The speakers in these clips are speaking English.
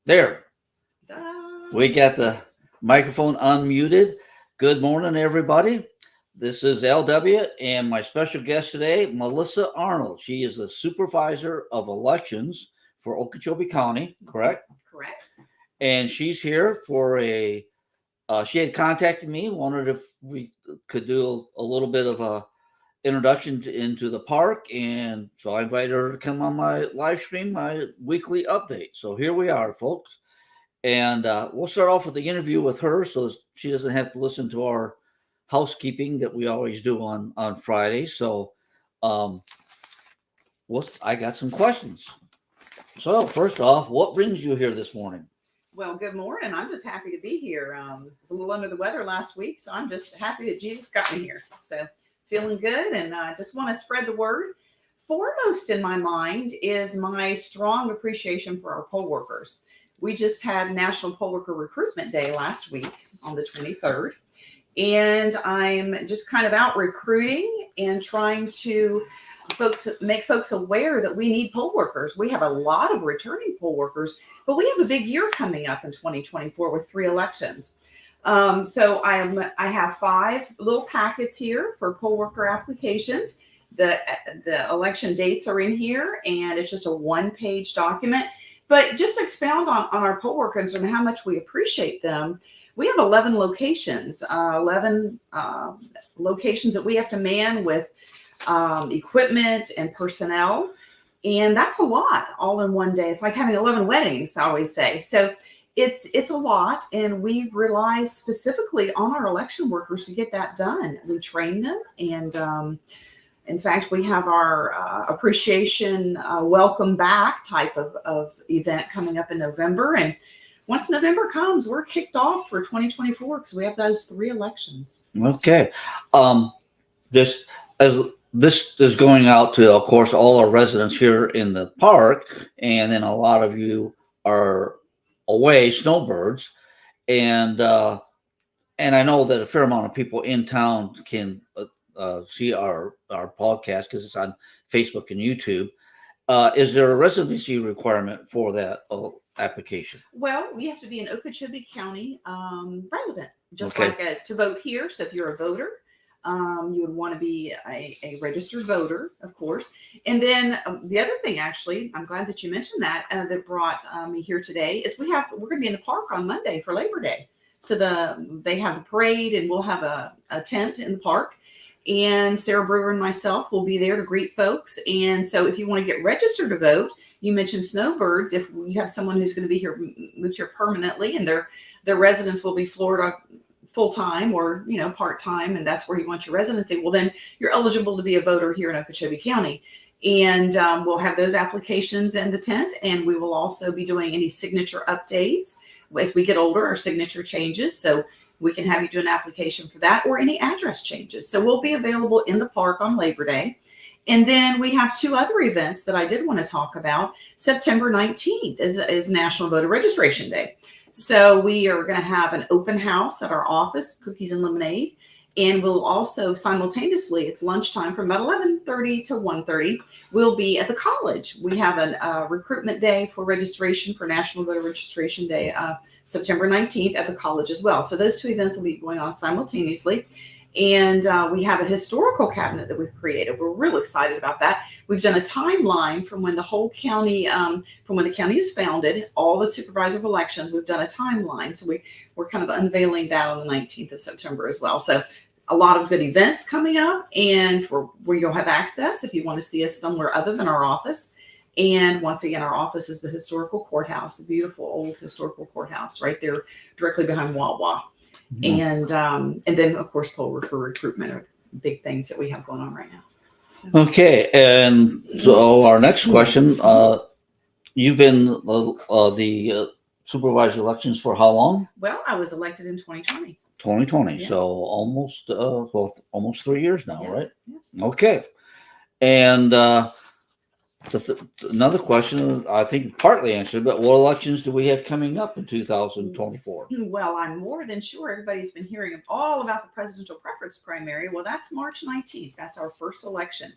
There, Ta-da. we got the microphone unmuted. Good morning, everybody. This is LW and my special guest today, Melissa Arnold. She is the supervisor of elections for Okeechobee County, correct? Correct. And she's here for she had contacted me, wondered if we could do a little bit of a introduction into the park. And so I invited her to come on my live stream, my weekly update. So here we are, folks. And we'll start off with the interview with her so she doesn't have to listen to our housekeeping that we always do on Friday. So um, I got some questions. So first off, what brings you here this morning? Well, good morning. I'm just happy to be here. I was a little under the weather last week, so I'm just happy that Jesus got me here. So feeling good, and I just want to spread the word. Foremost in my mind is my strong appreciation for our poll workers. We just had National Poll Worker Recruitment Day last week on the 23rd. And I'm just kind of out recruiting and trying to make folks aware that we need poll workers. We have a lot of returning poll workers, but we have a big year coming up in 2024 with 3 elections. So I have 5 little packets here for poll worker applications. The election dates are in here, and it's just a 1-page document. But just to expound on our poll workers and how much we appreciate them, we have 11 locations, 11 locations that we have to man with equipment and personnel. And that's a lot all in one day. It's like having 11 weddings, I always say. So it's a lot. And we rely specifically on our election workers to get that done. We train them. And in fact, we have our appreciation welcome back type of event coming up in November. And once November comes, we're kicked off for 2024 because we have those 3 elections. Okay. This is going out to, of course, all our residents here in the park, and then a lot of you are away, snowbirds, and I know that a fair amount of people in town can see our podcast because it's on Facebook and YouTube. Is there a residency requirement for that application? Well, we have to be an Okeechobee County resident, just Okay. like to vote here. So if you're a voter, you would want to be a registered voter, of course. And then the other thing, actually, I'm glad that you mentioned that, that brought me here today, is we're going to be in the park on Monday for Labor Day. So they have the parade, and we'll have a tent in the park. And Sarah Brewer and myself will be there to greet folks. And so if you want to get registered to vote, you mentioned snowbirds. If you have someone who's going to be here, moved here permanently, and their residence will be Florida full-time or part-time, and that's where you want your residency, well, then you're eligible to be a voter here in Okeechobee County. And we'll have those applications in the tent, and we will also be doing any signature updates. As we get older, our signature changes, so we can have you do an application for that, or any address changes. So we'll be available in the park on Labor Day. And then we have 2 other events that I did want to talk about. September 19th is National Voter Registration Day. So we are going to have an open house at our office, cookies and lemonade. And we'll also simultaneously, it's lunchtime from about 11:30 to 1:30, we'll be at the college. We have a recruitment day for registration for National Voter Registration Day, September 19th at the college as well. So those 2 events will be going on simultaneously. And we have a historical cabinet that we've created. We're real excited about that. We've done a timeline from when the whole county, from when the county was founded, all the supervisor of elections. We've done a timeline. So we're kind of unveiling that on the 19th of September as well. So a lot of good events coming up, and where you'll have access if you want to see us somewhere other than our office. And once again, our office is the historical courthouse, a beautiful old historical courthouse right there directly behind Wawa. Mm-hmm. And then, of course, poll worker recruitment are big things that we have going on right now. So. Okay, and so our next question, you've been the supervisor elections for how long? Well, I was elected in 2020. 2020, yeah. So almost 3 years now, yeah. Right? Yes. Okay, and another question, I think partly answered, but what elections do we have coming up in 2024? Well, I'm more than sure everybody's been hearing all about the presidential preference primary. Well, that's March 19th. That's our first election.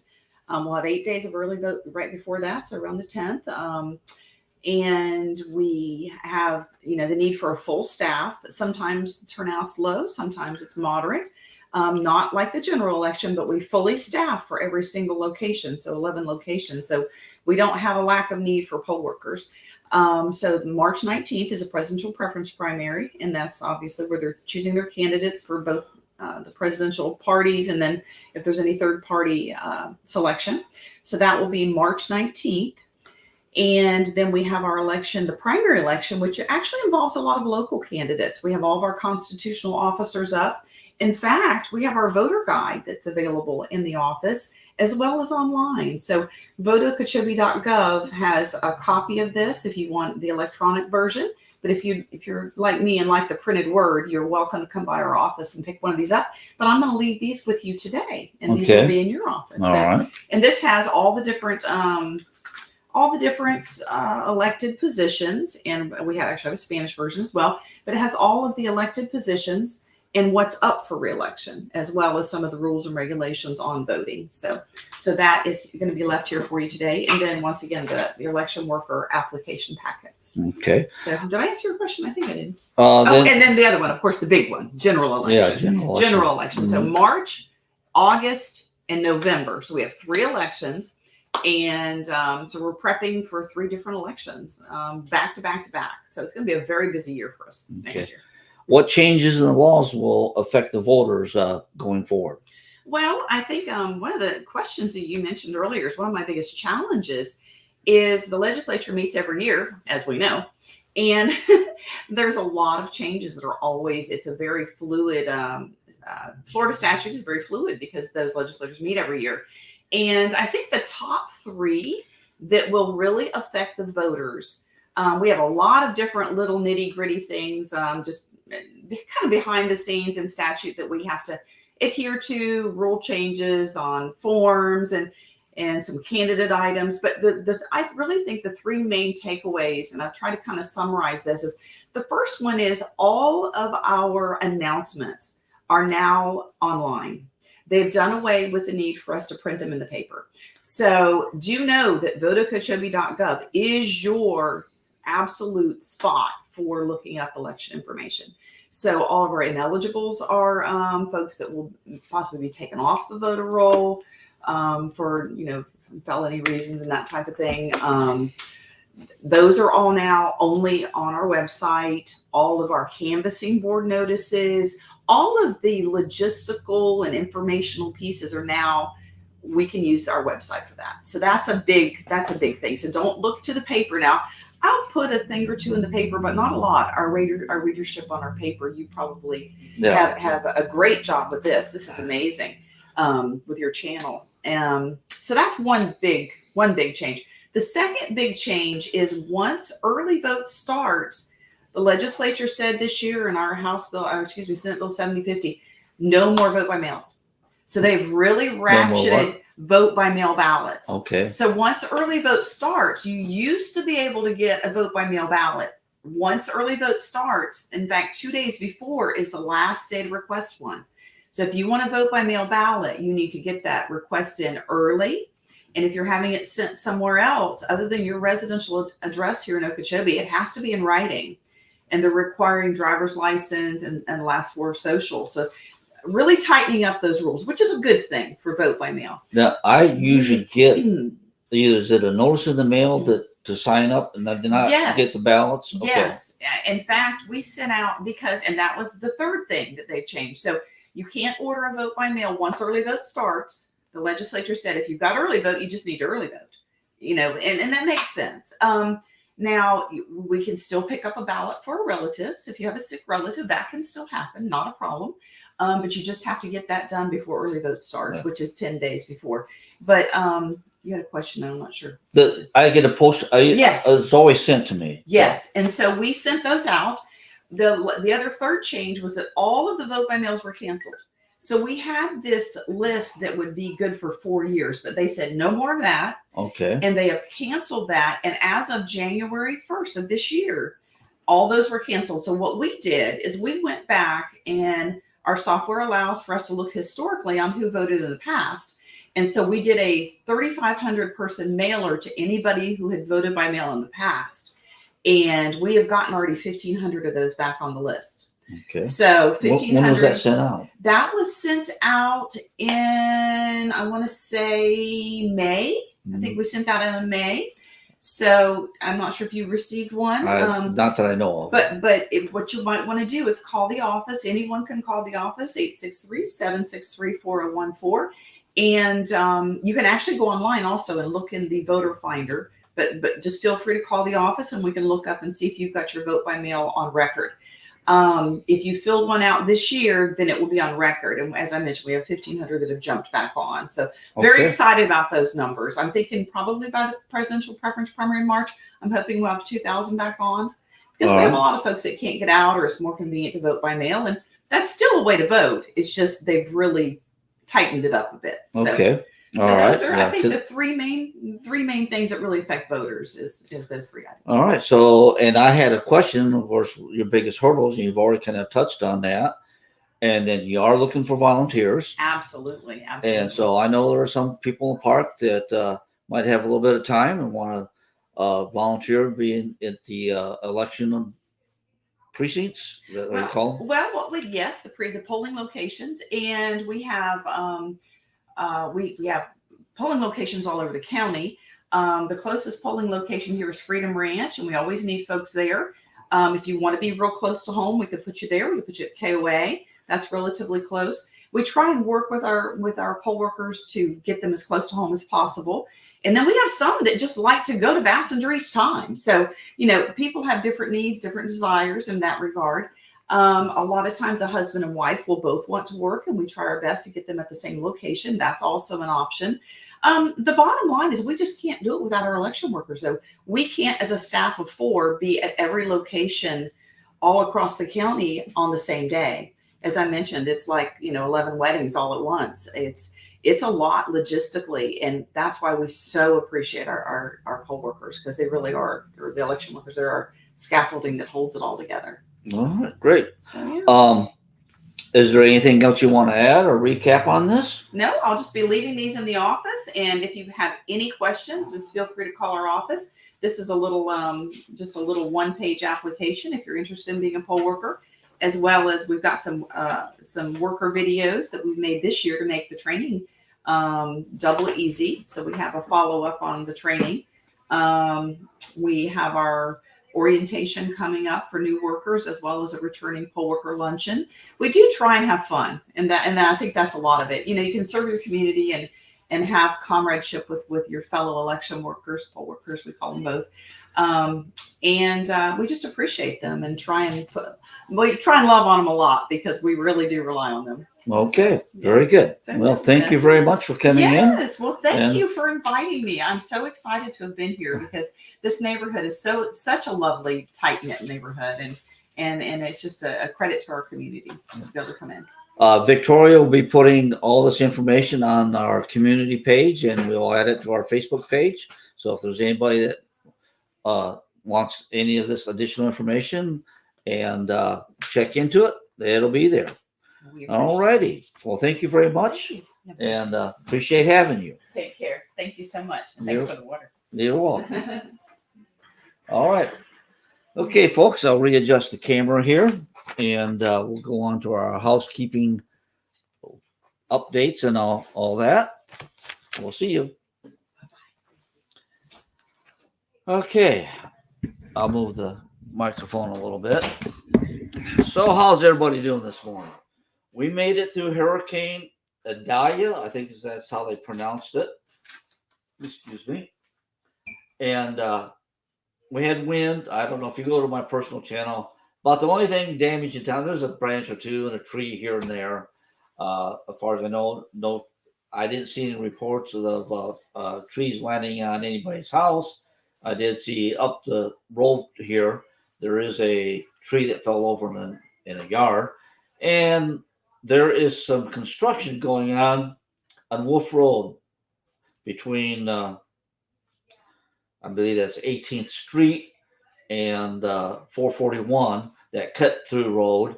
We'll have 8 days of early vote right before that, so around the 10th. And we have, the need for a full staff. Sometimes turnout's low, sometimes it's moderate. Not like the general election, but we fully staff for every single location, so 11 locations. So we don't have a lack of need for poll workers. So March 19th is a presidential preference primary, and that's obviously where they're choosing their candidates for both the presidential parties, and then if there's any third party selection. So that will be March 19th. And then we have our election, the primary election, which actually involves a lot of local candidates. We have all of our constitutional officers up. In fact, we have our voter guide that's available in the office as well as online. So voteokeechobee.gov has a copy of this if you want the electronic version. But if you're like me and like the printed word, you're welcome to come by our office and pick one of these up. But I'm going to leave these with you today, and these will be in your office. All right. And this has all the different elected positions, and we actually have a Spanish version as well, but it has all of the elected positions and what's up for reelection, as well as some of the rules and regulations on voting. So that is going to be left here for you today. And then once again, the election worker application packets. Okay. So did I answer your question? I think I did. And then the other one, of course, the big one, general election. Yeah, general election. Mm-hmm. So March, August, and November. So we have 3 elections. And so we're prepping for 3 different elections, back to back to back. So it's going to be a very busy year for us next year. What changes in the laws will affect the voters going forward? Well, I think one of the questions that you mentioned earlier is one of my biggest challenges is the legislature meets every year, as we know, and there's a lot of changes that are always, it's a very fluid, Florida statute is very fluid because those legislators meet every year. And I think the top 3 that will really affect the voters, we have a lot of different little nitty gritty things, just kind of behind the scenes in statute that we have to adhere to, rule changes on forms and some candidate items. But I really think the 3 main takeaways, and I've tried to kind of summarize this, is the first one is all of our announcements are now online. They've done away with the need for us to print them in the paper. So do know that voteokeechobee.gov is your absolute spot for looking up election information. So all of our ineligibles are folks that will possibly be taken off the voter roll for felony reasons and that type of thing. Those are all now only on our website. All of our canvassing board notices, all of the logistical and informational pieces are now, we can use our website for that. So that's a big thing. So don't look to the paper now. I'll put a thing or 2 in the paper, but not a lot. Our readership on our paper, you probably have a great job with this. This is amazing with your channel. So that's one big change. The second big change is once early vote starts, the legislature said this year in our Senate Bill 7050, no more vote by mails. So they've really ratcheted vote by mail ballots. Okay. So once early vote starts, you used to be able to get a vote by mail ballot. Once early vote starts, in fact, 2 days before is the last day to request one. So if you want to vote by mail ballot, you need to get that request in early. And if you're having it sent somewhere else, other than your residential address here in Okeechobee, it has to be in writing. And they're requiring driver's license and the last 4 of social. So really tightening up those rules, which is a good thing for vote by mail. Now, I usually get is it a notice in the mail to sign up, and I did not get the ballots? Okay. Yes. In fact, we sent out and that was the third thing that they've changed. So you can't order a vote by mail once early vote starts. The legislature said if you've got early vote, you just need to early vote. And that makes sense. Now, we can still pick up a ballot for a relative. So if you have a sick relative, that can still happen, not a problem. But you just have to get that done before early vote starts, which is 10 days before. But you had a question, I'm not sure. I get a post. Yes. It's always sent to me. Yes. And so we sent those out. The other third change was that all of the vote by mails were canceled. So we had this list that would be good for 4 years, but they said no more of that. Okay. And they have canceled that. And as of January 1st of this year, all those were canceled. So what we did is we went back, and our software allows for us to look historically on who voted in the past. And so we did a 3,500 person mailer to anybody who had voted by mail in the past. And we have gotten already 1,500 of those back on the list. Okay. So 1,500. When was that sent out? That was sent out in, I want to say May. I think we sent that out in May. So I'm not sure if you received one. Not that I know of. But what you might want to do is call the office. Anyone can call the office, 863-763-4014. And you can actually go online also and look in the voter finder. But just feel free to call the office and we can look up and see if you've got your vote by mail on record. If you filled one out this year, then it will be on record. And as I mentioned, we have 1,500 that have jumped back on. So very excited about those numbers. I'm thinking probably by the presidential preference primary in March, I'm hoping we'll have 2,000 back on because we have a lot of folks that can't get out or it's more convenient to vote by mail. And that's still a way to vote. It's just they've really tightened it up a bit. Okay. So those are, I think, the three main things that really affect voters is those three items. All right. So, and I had a question, of course, your biggest hurdles, and you've already kind of touched on that. And then you are looking for volunteers. Absolutely. And so I know there are some people in the park that might have a little bit of time and want to volunteer, be at the election precincts, is that what you call them? Well, yes, the polling locations, and we have we have polling locations all over the county. The closest polling location here is Freedom Ranch, and we always need folks there. If you want to be real close to home, we could put you there. We could put you at KOA. That's relatively close. We try and work with our poll workers to get them as close to home as possible. And then we have some that just like to go to Bassinger each time. So, people have different needs, different desires in that regard. A lot of times a husband and wife will both want to work and we try our best to get them at the same location. That's also an option. The bottom line is we just can't do it without our election workers. So we can't, as a staff of 4, be at every location all across the county on the same day. As I mentioned, it's like, 11 weddings all at once. It's a lot logistically. And that's why we so appreciate our poll workers, because they really are, or the election workers, they're our scaffolding that holds it all together. All right, great. So, yeah. Is there anything else you want to add or recap on this? No, I'll just be leaving these in the office. And if you have any questions, just feel free to call our office. This is a little, just a little one-page application if you're interested in being a poll worker, as well as we've got some worker videos that we've made this year to make the training double easy. So we have a follow-up on the training. We have our orientation coming up for new workers, as well as a returning poll worker luncheon. We do try and have fun, and I think that's a lot of it. You can serve your community and have comradeship with your fellow election workers, poll workers, we call them both. And we just appreciate them and try and love on them a lot, because we really do rely on them. Okay, very good. Well, thank you very much for coming in. Yes, well, thank you for inviting me. I'm so excited to have been here, because this neighborhood is such a lovely, tight-knit neighborhood, and it's just a credit to our community to be able to come in. Victoria will be putting all this information on our community page, and we'll add it to our Facebook page. So if there's anybody that wants any of this additional information and check into it, it'll be there. All righty. Well, thank you very much, and appreciate having you. Take care. Thank you so much. And thanks for the water. You're welcome. All right. Okay, folks, I'll readjust the camera here, and we'll go on to our housekeeping updates and all that. We'll see you. Okay. I'll move the microphone a little bit. So how's everybody doing this morning? We made it through Hurricane Idalia. I think that's how they pronounced it. Excuse me. And we had wind. I don't know if you go to my personal channel, but the only thing damaged in town, there's a branch or two and a tree here and there. As far as I know, no, I didn't see any reports of trees landing on anybody's house. I did see up the road here, there is a tree that fell over in a yard, and there is some construction going on Wolf Road between, I believe that's 18th Street and 441, that cut through road.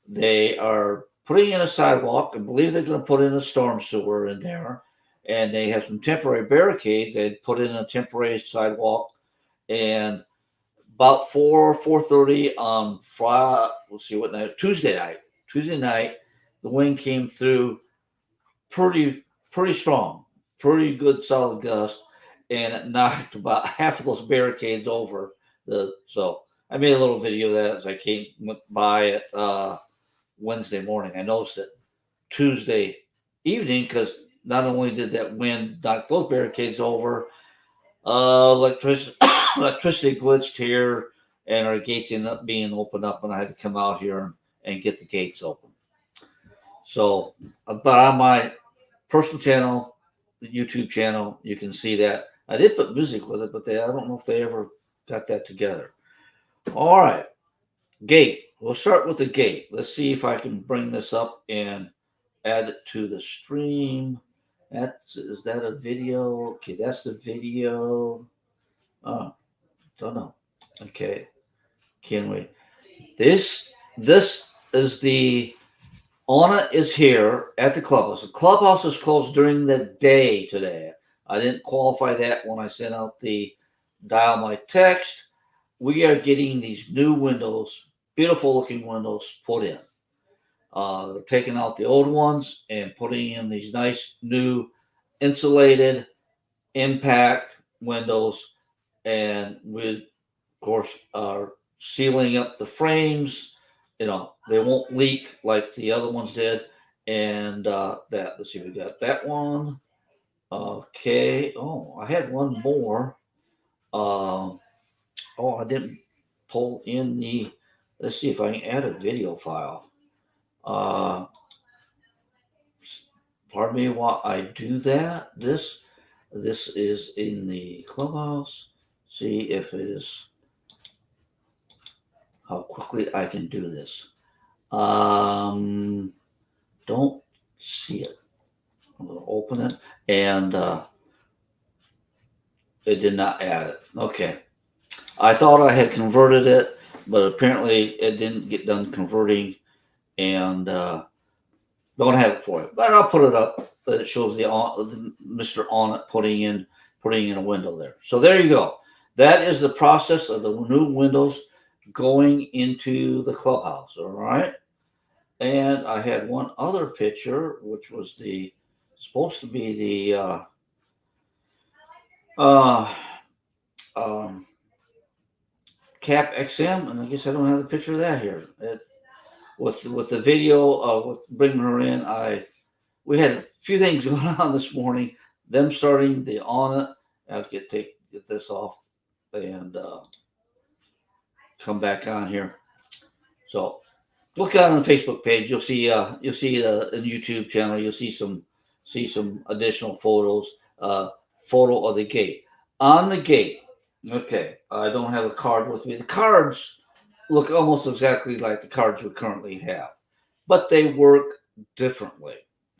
They are putting in a sidewalk. I believe they're going to put in a storm sewer in there. and they have some temporary barricades. They put in a temporary sidewalk, and about 4:30 on Friday. We'll see what night. Tuesday night. Tuesday night, the wind came through pretty strong, pretty good solid gust, and it knocked about half of those barricades over. So I made a little video of that as I went by it Wednesday morning. I noticed it Tuesday evening because not only did that wind knock those barricades over, electricity electricity glitched here, and our gates ended up being opened up, and I had to come out here and get the gates open. So, but on my personal channel, the YouTube channel, you can see that I did put music with it, but I don't know if they ever got that together. All right, gate. We'll start with the gate. Let's see if I can bring this up and add it to the stream. Is that a video? Okay, that's the video. Oh, don't know. Okay, can we? This is the Anna is here at the clubhouse. The clubhouse is closed during the day today. I didn't qualify that when I sent out the dial my text. We are getting these new windows, beautiful looking windows put in. They're taking out the old ones and putting in these nice new insulated impact windows, and we of course are sealing up the frames. They won't leak like the other ones did. And let's see, we got that one. Okay. Oh, I had one more. I didn't pull in let's see if I can add a video file. Pardon me while I do that. This is in the clubhouse. See if it is, how quickly I can do this. Don't see it. I'm going to open it, and it did not add it. Okay. I thought I had converted it, but apparently it didn't get done converting, and don't have it for it. But I'll put it up. It shows the Mr. On it putting in a window there. So there you go. That is the process of the new windows going into the clubhouse. All right. And I had one other picture, which was supposed to be the Cap XM, and I guess I don't have the picture of that here. With the video with bringing her in, we had a few things going on this morning. Them starting the on it. I'll get this off and come back on here. So look out on the Facebook page. You'll see in the YouTube channel. You'll see some additional photos. Photo of the gate. On the gate. Okay, I don't have a card with me. The cards look almost exactly like the cards we currently have, but they work differently.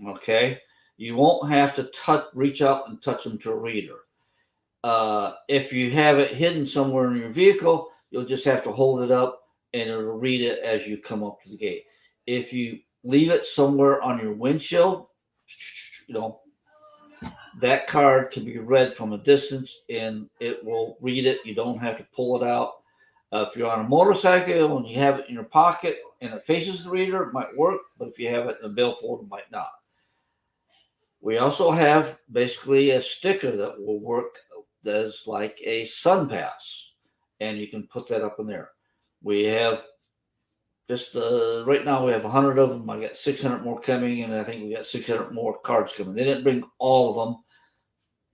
Okay, you won't have to reach out and touch them to a reader. If you have it hidden somewhere in your vehicle, you'll just have to hold it up and it'll read it as you come up to the gate. If you leave it somewhere on your windshield, that card can be read from a distance and it will read it. You don't have to pull it out. If you're on a motorcycle and you have it in your pocket and it faces the reader, it might work, but if you have it in a billfold, it might not. We also have basically a sticker that will work as like a sun pass, and you can put that up in there. We have just right now we have 100 of them. I got 600 more coming, and I think we got 600 more cards coming. They didn't bring all of them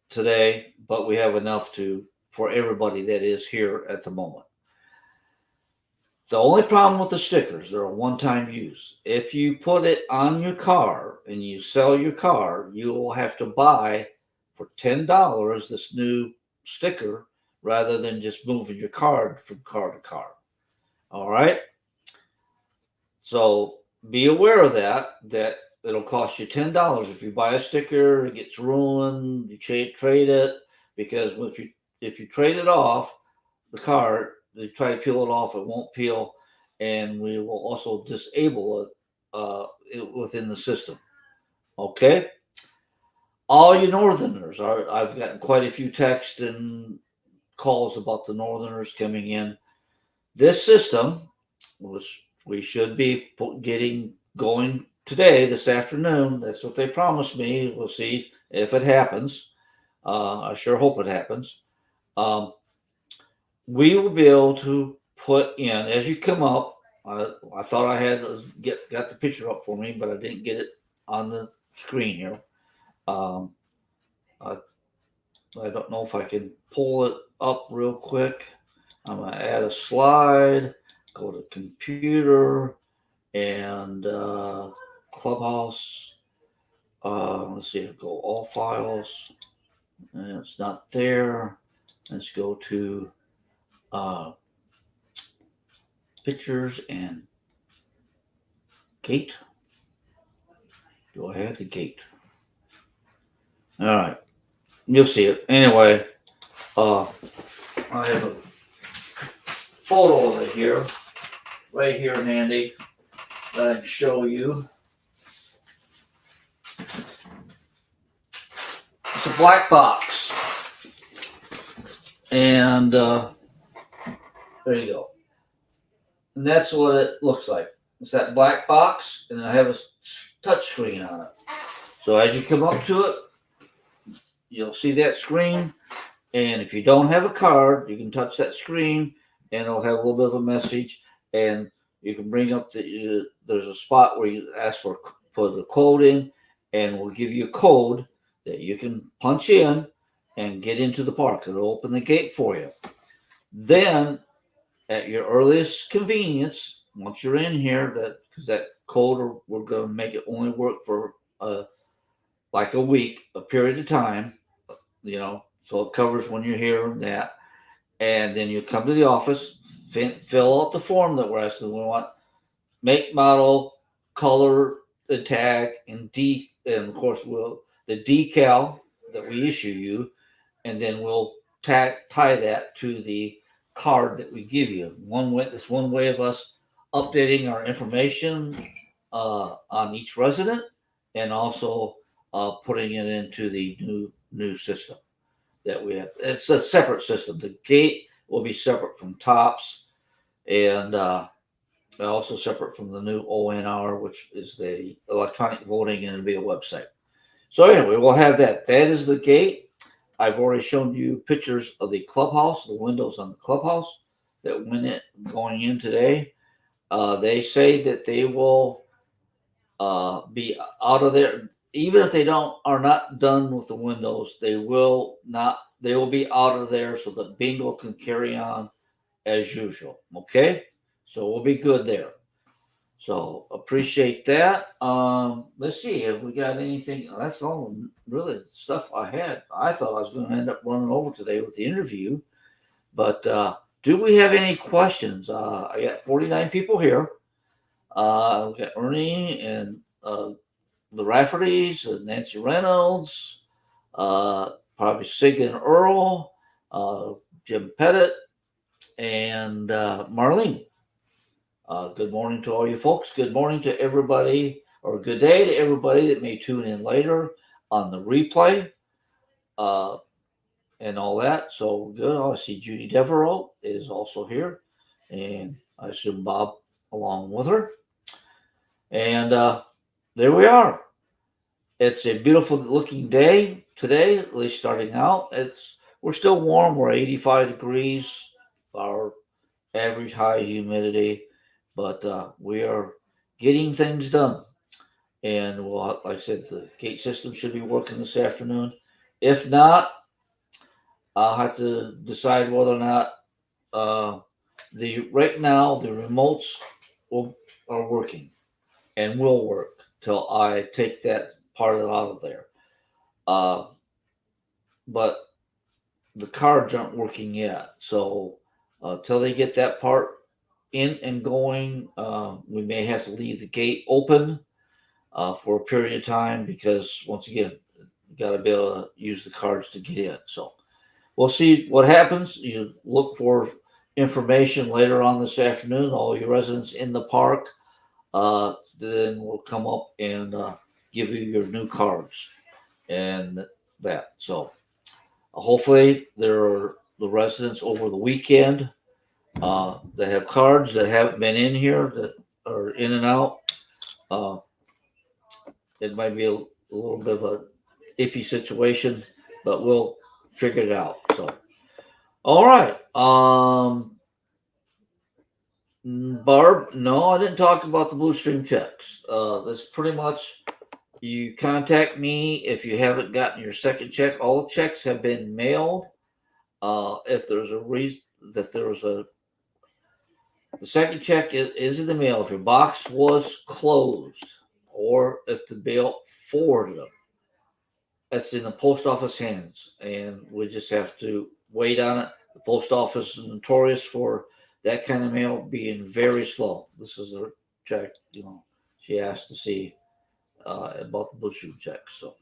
today, but we have enough for everybody that is here at the moment. The only problem with the stickers, they're a one-time use. If you put it on your car and you sell your car, you will have to buy for $10 this new sticker rather than just moving your card from car to car. All right. So be aware of that it'll cost you $10 if you buy a sticker. It gets ruined. You trade it, because if you trade it off the card, they try to peel it off, it won't peel, and we will also disable it within the system. Okay. all you Northerners, I've gotten quite a few texts and calls about the Northerners coming in. This system was we should be getting going today, this afternoon. That's what they promised me. We'll see if it happens. I sure hope it happens. Um, we will be able to put in as you come up. I thought I had got the picture up for me, but I didn't get it on the screen here. Um, I, I don't know if I can pull it up real quick. I'm gonna add a slide. Go to computer and Clubhouse. Let's see. Go all files. And it's not there. Let's go to uh, pictures and gate. Do I have the gate? All right, you'll see it anyway. I have a photo of it here, right here, handy, that I can show you. It's a black box, and there you go. And that's what it looks like. It's that black box, and I have a touch screen on it. So as you come up to it, you'll see that screen. And if you don't have a card, you can touch that screen, and it'll have a little bit of a message. And you can bring up there's a spot where you ask for put the code in, and we'll give you a code that you can punch in and get into the park. It'll open the gate for you. Then, at your earliest convenience, once you're in here, because that code we're going to make it only work for like a week, a period of time, so it covers when you're here and that. And then you come to the office, fill out the form that we're asking. We want make, model, color, and tag, and and of course the decal that we issue you, and then we'll tie that to the card that we give you. This one way of us updating our information on each resident, and also putting it into the new system that we have. It's a separate system. The gate will be separate from TOPS, and also separate from the new ONR, which is the electronic voting, and it'll be a website. So anyway, we'll have that. That is the gate. I've already shown you pictures of the clubhouse, the windows on the clubhouse that went going in today. They say that they will be out of there, even if they are not done with the windows. They will be out of there so that bingo can carry on as usual. Okay, so we'll be good there. So appreciate that. Let's see if we got anything. That's all really stuff I had. I thought I was going to end up running over today with the interview, but do we have any questions? I got 49 people here. We got Ernie and the Raffertys, and Nancy Reynolds, probably Sig and Earl, Jim Pettit, and Marlene. Good morning to all you folks. Good morning to everybody, or good day to everybody that may tune in later on the replay and all that. So good. Oh, I see Judy Devereaux is also here, and I assume Bob along with her. And there we are. It's a beautiful looking day today, at least starting out. We're still warm. We're 85 degrees, our average high humidity, but we are getting things done. And like I said, the gate system should be working this afternoon. If not, I'll have to decide whether or not right now the remotes are working and will work till I take that part of it out of there. But the cards aren't working yet. So till they get that part in and going, we may have to leave the gate open for a period of time, because once again, you got to be able to use the cards to get in. So we'll see what happens. You look for information later on this afternoon. All your residents in the park, then we'll come up and give you your new cards. and that. So hopefully there are the residents over the weekend that have cards that haven't been in here that are in and out. Uh, it might be a little bit of a iffy situation, but we'll figure it out. So, all right. Barb, no, I didn't talk about the Blue Stream checks. That's pretty much you contact me if you haven't gotten your second check. All checks have been mailed. If there's a reason that there was the second check is in the mail. If your box was closed, or if the bill forwarded them, that's in the post office hands, and we just have to wait on it. The post office is notorious for that kind of mail being very slow. This is a check, she asked to see about the Blue Shoe check. So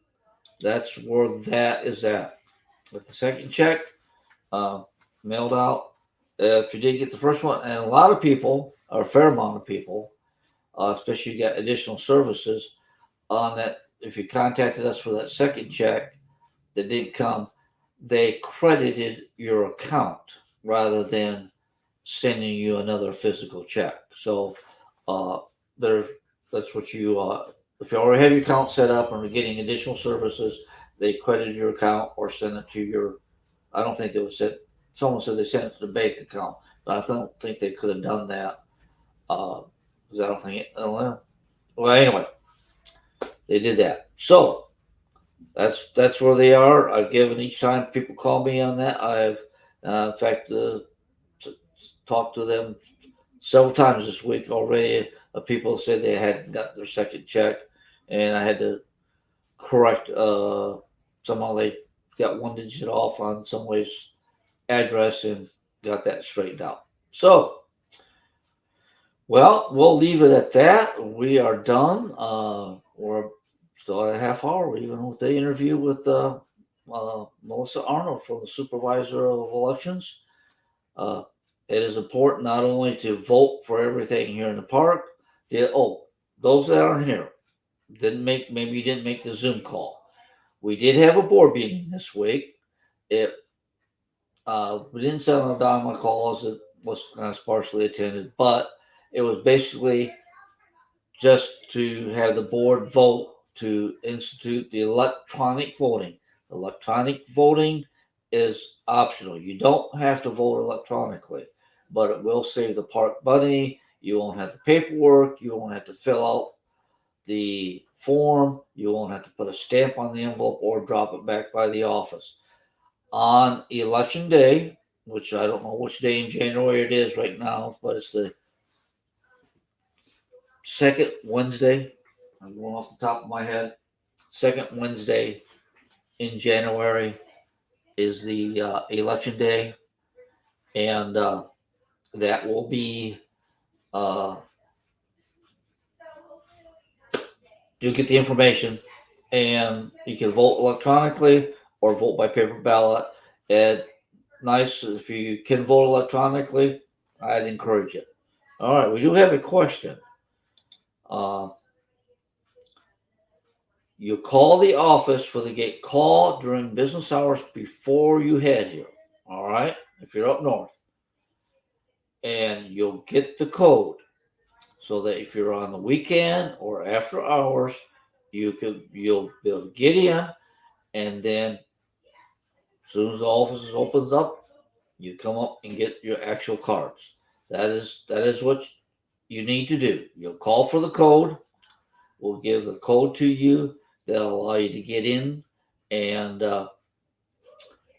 that's where that is at. With the second check uh, mailed out, if you didn't get the first one, and a lot of people, or a fair amount of people, especially you got additional services on that. If you contacted us for that second check that didn't come, they credited your account rather than sending you another physical check. So uh, there's that's what you if you already have your account set up and are getting additional services, they credit your account or send it to your. I don't think they would send. Someone said they sent it to the bank account, but I don't think they could have done that because I don't think. Well, anyway, they did that. So that's where they are. I've given each time people call me on that. I've in fact talked to them several times this week already. People said they hadn't got their second check, and I had to correct. Somehow they got one digit off on somebody's address and got that straightened out. So, well, we'll leave it at that. We are done. We're still at a half hour, even with the interview with Melissa Arnold from the Supervisor of Elections. Uh, it is important not only to vote for everything here in the park. Those that aren't here maybe you didn't make the Zoom call. We did have a board meeting this week. It we didn't send on down my calls. It was kind of sparsely attended, but it was basically just to have the board vote to institute the electronic voting. Electronic voting is optional. You don't have to vote electronically, but it will save the park money. You won't have the paperwork. You won't have to fill out the form. You won't have to put a stamp on the envelope or drop it back by the office. On election day, which I don't know which day in January it is right now, but it's the second Wednesday. I'm going off the top of my head. Second Wednesday in January is the election day, and that will be. You'll get the information, and you can vote electronically or vote by paper ballot. And nice if you can vote electronically, I'd encourage it. All right, we do have a question. You call the office for the gate call during business hours before you head here. All right, if you're up north, and you'll get the code so that if you're on the weekend or after hours, you'll be able to get in, and then as soon as the office opens up, you come up and get your actual cards. That is what you need to do. You'll call for the code. We'll give the code to you that'll allow you to get in and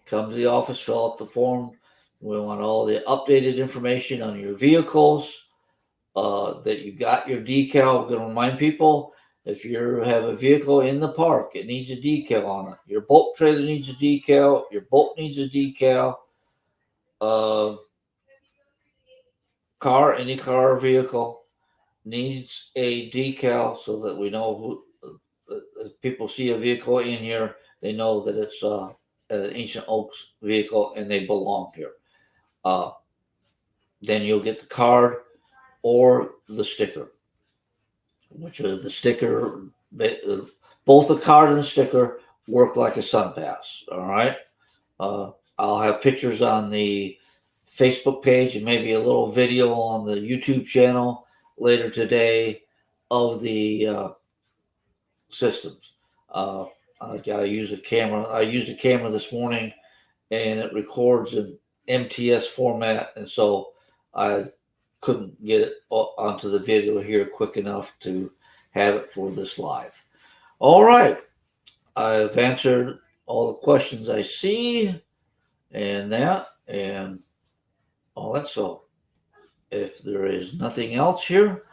come to the office, fill out the form. We want all the updated information on your vehicles, that you got your decal. We're going to remind people if you have a vehicle in the park, it needs a decal on it. Your boat trailer needs a decal. Your boat needs a decal. Any car or vehicle needs a decal so that we know who. If people see a vehicle in here, they know that it's an Ancient Oaks vehicle and they belong here. Then you'll get the card or the sticker, which is the sticker, both the card and the sticker work like a sun pass. All right. Uh, I'll have pictures on the Facebook page and maybe a little video on the YouTube channel later today of the systems. Uh, I got to use a camera. I used a camera this morning and it records in MTS format. And so I couldn't get it onto the video here quick enough to have it for this live. All right. I've answered all the questions I see and that and all that. So if there is nothing else here,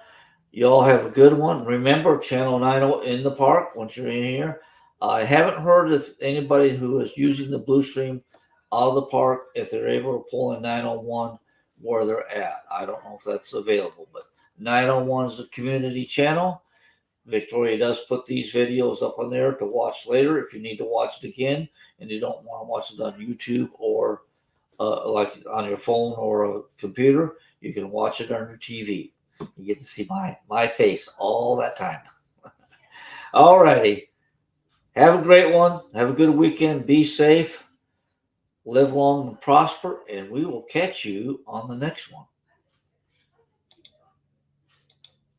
you all have a good one. Remember, Channel 90 in the park once you're in here. I haven't heard if anybody who is using the Blue Stream out of the park, if they're able to pull in 901 where they're at. I don't know if that's available, but 901 is a community channel. Victoria does put these videos up on there to watch later if you need to watch it again and you don't want to watch it on YouTube or like on your phone or a computer. You can watch it on your TV. You get to see my face all that time. All righty. Have a great one. Have a good weekend. Be safe. Live long and prosper. And we will catch you on the next one.